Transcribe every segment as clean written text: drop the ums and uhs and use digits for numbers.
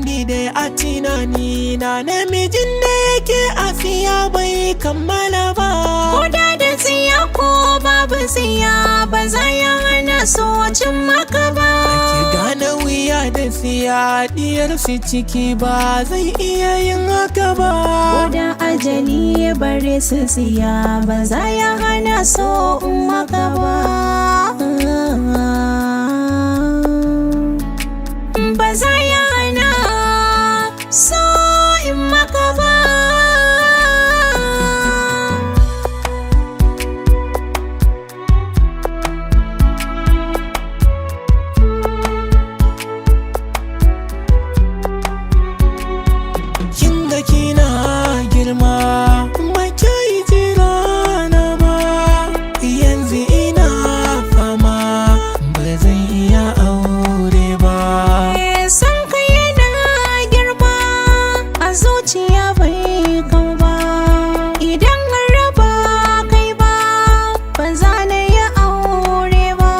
Ni dai a tunani na namijin da yake afiya bai kammala ba. Koda da tsiya ko babu tsiya ba za ya hana so cin maka ba. Ake gane wuya da tsiya diyar su ciki ba zai iya yin haka ba. Koda ajali bare su tsiya ba za ya hana so maka ba. Ba za ya hana so in maka ba. Kinga kina girma mace jira na ba, yanzu ina fama ba zan iya aure ba. San ka yana girma a zuciya bai kau ba. Idan an raba kai ba za na yi aure ba.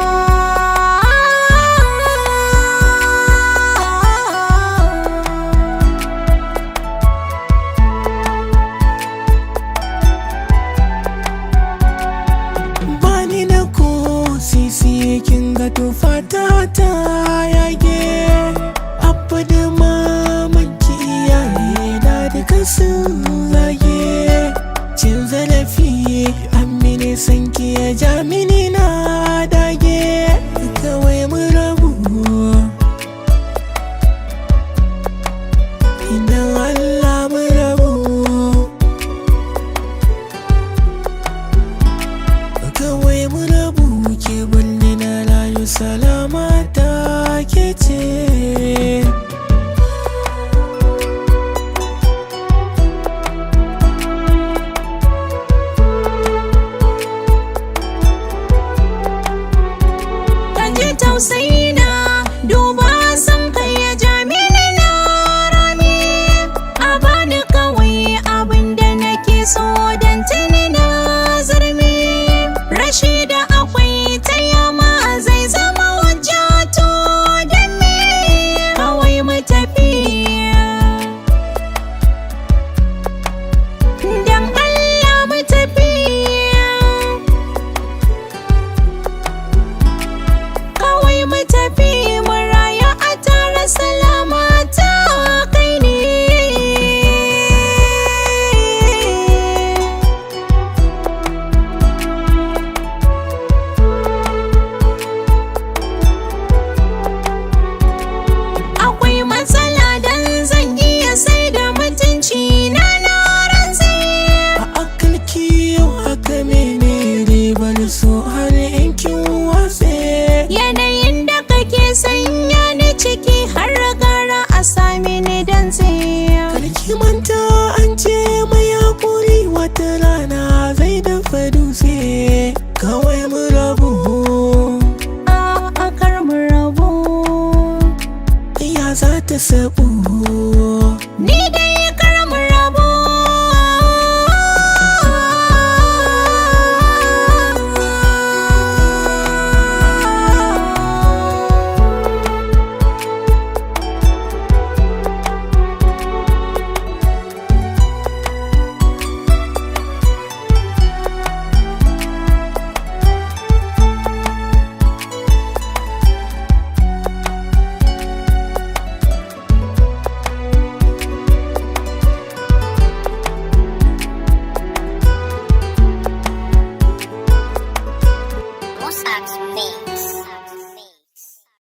Bani da ko sisi kin ga tufata ta yage. Abba da mamaki iyaye na duka sun zage. Cin zarafi amini sanki ya ja mini na dage. Kawai mu rabu idan Allah mu rabu. Kawai mu rabu ke bulli na rayu salama ta ke ce. Ka ji tausayi na duba san kai ya ja mini na rami. A bani kawai abin da nake so don tuni na zarmi. Rashi da akwai ta yama zai zama wajato da me. Kawai mu tafi don Allah mu tafi. Kawai mu tafi mu rayu a tare salama ta kai ne. Akwai matsala dan zan iya sai da mutunci na rantse. A akalki yau haka mene ribar so har yankin watse. Yanayin da kake sanya ni ciki har gara a sami ni dantse. Karki manta an ce mai hakuri wata rana zai dafa dutse. Kawai mu rabu A kar mu rabu. ya za ta sabu.